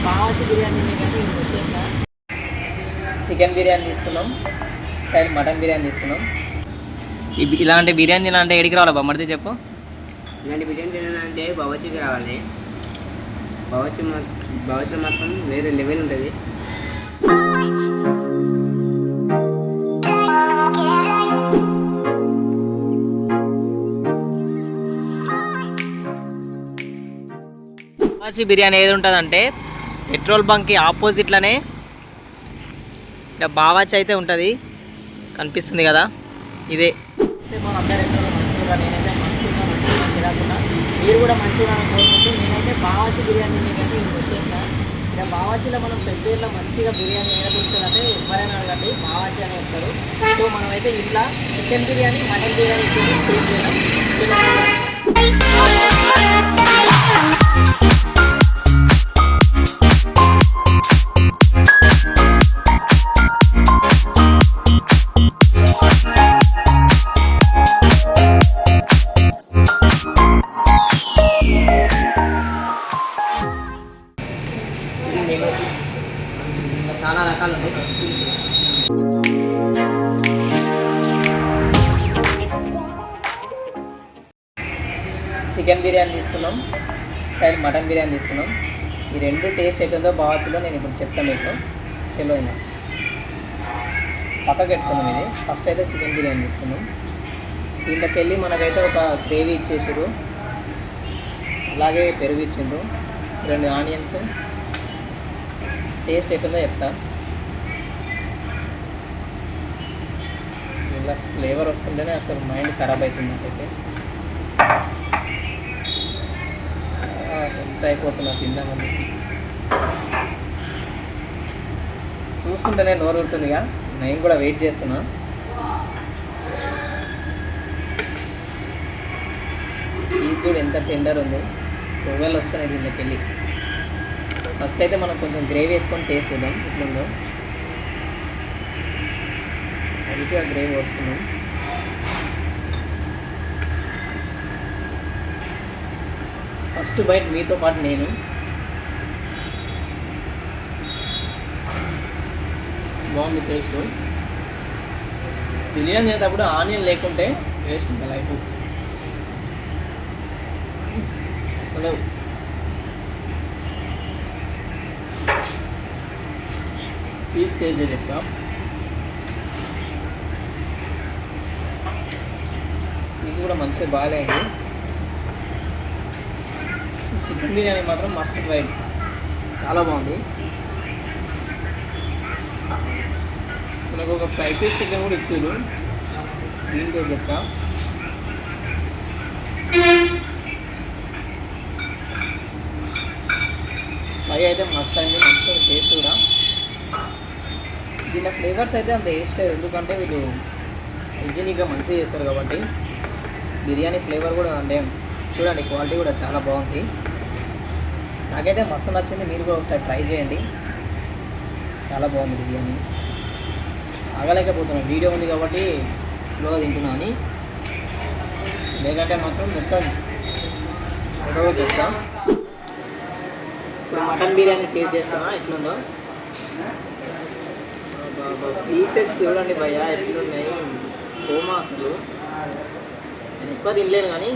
బావాచి బిర్యానీ తినేకైతే ఇప్పుడు వచ్చేసిన. చికెన్ బిర్యానీ తీసుకున్నాం, సైడ్ మటన్ బిర్యానీ తీసుకున్నాం. ఇలాంటి బిర్యానీ తినాలంటే ఎడికి రావాలి బొమ్మడితే చెప్పు. ఇలాంటి బిర్యానీ తినాలంటే బావర్చికి రావాలి. బావర్చి మాత్రం వేరే లెవెల్ ఉంటుంది. బావాచి బిర్యానీ ఏది ఉంటుందంటే పెట్రోల్ బంక్కి ఆపోజిట్లోనే బావాచి అయితే ఉంటుంది, కనిపిస్తుంది కదా, ఇదే. మా అందరూ ఎక్కడో మంచిగా, నేనైతే మస్తుగా మంచిగా తినకుండా మీరు కూడా మంచిగా కోరుకుంటూ నేనైతే బావాచి బిర్యానీ తినేకైతే ఇప్పుడు వచ్చేసిన. ఇక బావాచిలో మనం పెద్దలో మంచిగా బిర్యానీ ఏడ దొరుకుతుందంటే ఎవరైనా అడగండి బావాచి అని చెప్తారు. సో మనమైతే ఇంట్లో chicken biryani mutton biryani create చేయడం. చాలా రకాలు ఉంటాయి. చికెన్ బిర్యానీ తీసుకున్నాం, సైడ్ మటన్ బిర్యానీ తీసుకున్నాం. ఈ రెండు టేస్ట్ ఎట్టుందో బావాచిలో నేను ఇప్పుడు చెప్తాను మీకు. చెలో అయినా పక్కకు పెట్టుకున్నాం. ఇది ఫస్ట్ అయితే చికెన్ బిర్యానీ తీసుకున్నాం. దీంట్లోకి వెళ్ళి మనకైతే ఒక గ్రేవీ ఇచ్చేసారు, అలాగే పెరుగు ఇచ్చిండ్రు, 2 ఆనియన్స్. టేస్ట్ ఎట్టుందో చెప్తా. ఇలా ఫ్లేవర్ వస్తుంటేనే అసలు మైండ్ ఖరాబ్ అవుతుంది నాకైతే. ఎంత అయిపోతున్నా తిందామని చూస్తుంటేనే నోరు ఊరుతుందిగా. నేను కూడా వెయిట్ చేస్తున్నా. పీస్ చూడు ఎంత టెండర్ ఉంది, పొగలు వస్తున్నాయి దీంట్లోకి వెళ్ళి. ఫస్ట్ అయితే మనం కొంచెం గ్రేవీ వేసుకొని టేస్ట్ చేద్దాం ఎట్లుందో. లైట్గా గ్రేవీ వేసుకున్నాం. ఫస్ట్ బైట్ మీతో పాటు నేను. బాగుంది టేస్ట్. బిర్యానీ తినేటప్పుడు ఆనియన్ లేకుంటే టేస్ట్ ఇంకా లైఫ్ అసలు. పీస్ టేస్ట్ చేసి చెప్తా. పీస్ కూడా మంచిగా బాగాలేదు. చికెన్ బిర్యానీ మాత్రం మస్ట్ ట్రై, చాలా బాగుంది. మనకు ఒక 5 పీస్ చికెన్ కూడా ఇచ్చారు. దీంట్లో చెప్తా. ఫ్రై అయితే మస్తు అయింది, మంచిగా టేస్ట్ కూడా. దీని ఫ్లేవర్స్ అయితే అంత టేస్ట్ లేదు, ఎందుకంటే వీళ్ళు హైజీనిక్గా మంచిగా చేస్తారు కాబట్టి. బిర్యానీ ఫ్లేవర్ కూడా అంటే చూడండి, క్వాలిటీ కూడా చాలా బాగుంది. నాకైతే మస్తు నచ్చింది. మీరు కూడా ఒకసారి ట్రై చేయండి, చాలా బాగుంది బిర్యానీ. ఆగలేకపోతున్నాను, వీడియో ఉంది కాబట్టి స్లోగా తింటున్నా అని, లేదంటే మాత్రం మొత్తం ఎడవ చేస్తా. ఇప్పుడు మటన్ బిర్యానీ టేస్ట్ చేస్తానా ఎట్లుందో. పీసెస్ చూడండి భయ్యా ఎట్లున్నాయి, కోమా అసలు. నేను ఎక్కువ తినలేను కానీ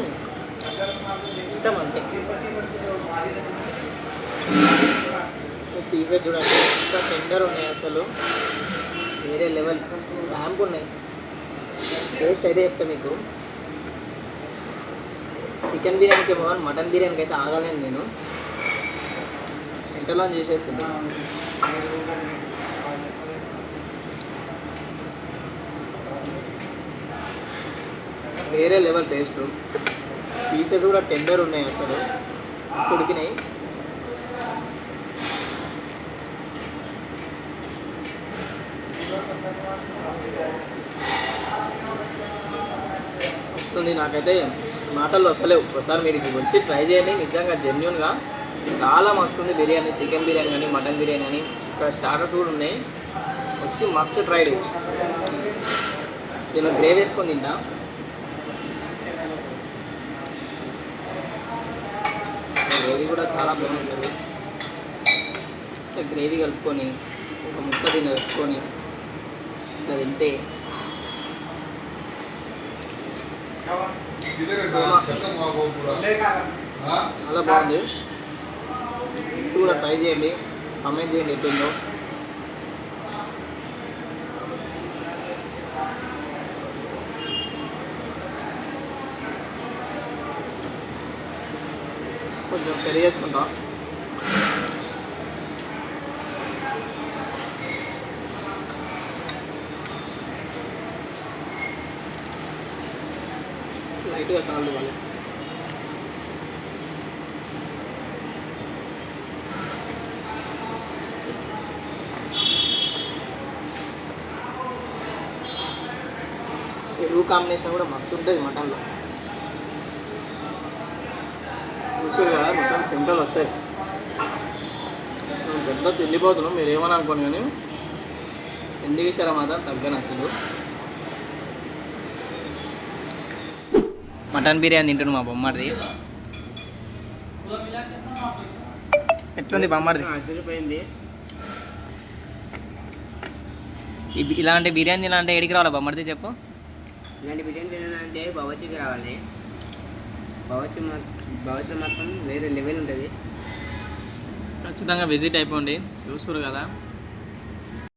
ఇష్టం అంతే. పీసెస్ చూడండి ఎంత టెండర్ ఉన్నాయి, అసలు వేరే లెవెల్ ర్యాంప్ ఉన్నాయి. టేస్ట్ అయితే చెప్తా మీకు. చికెన్ బిర్యానీకి బాగుంది, మటన్ బిర్యానీకి అయితే ఆగలేను నేను, ఎంతలో చేసేస్తుంది. వేరే లెవెల్ టేస్ట్. పీసెస్ కూడా టెండర్ ఉన్నాయి, అసలు ఉడికినాయి. వస్తుంది నాకైతే మాటల్లో అసలే. ఒకసారి మీరు వచ్చి ట్రై చేయండి, నిజంగా జెన్యూన్గా చాలా మస్తుంది బిర్యానీ. చికెన్ బిర్యానీ కానీ మటన్ బిర్యానీ కానీ ఇక్కడ స్టార్టర్స్ కూడా ఉన్నాయి. వచ్చి మస్ట్ ట్రై. నేను గ్రేవీ వేసుకొని తింటా. గ్రేవీ కూడా చాలా బాగుంటుంది. గ్రేవీ కలుపుకొని ఒక ముక్క దీన్ని పెట్టుకొని ఇట్లా తింటే చాలా బాగుంది. మీరు కూడా ట్రై చేయండి, కామెంట్ చేయండి ఎట్లుందో. కొంచెం కర్రీ చేసుకుంటాం. లైట్గా సాల్ట్ ఇవ్వాలి. పెరుగు కాంబినేషన్ కూడా మస్తు ఉంటుంది మటన్లో. చూసారు కదా, మొత్తం చెమటలు వస్తాయి. మేము పెద్ద తిండిపోతున్నాం, మీరు ఏమని అనుకోండి, కానీ తిండి విషయాలు మాత్రం తగ్గను అసలు. మటన్ బిర్యానీ తింటున్నాం మా బొమ్మడిది. ఎట్లుంది బొమ్మడిది? అదిరిపోయింది. ఇలాంటి బిర్యానీ తినాలంటే ఎడికి రావాలి బొమ్మడిది చెప్పు? ఇలాంటి బిర్యానీ తినాలంటే బావర్చికి రావాలి. బావర్చి మాత్రం వేరే లెవెల్ ఉంటుంది. ఖచ్చితంగా విజిట్ అయిపోండి. చూస్తారు కదా,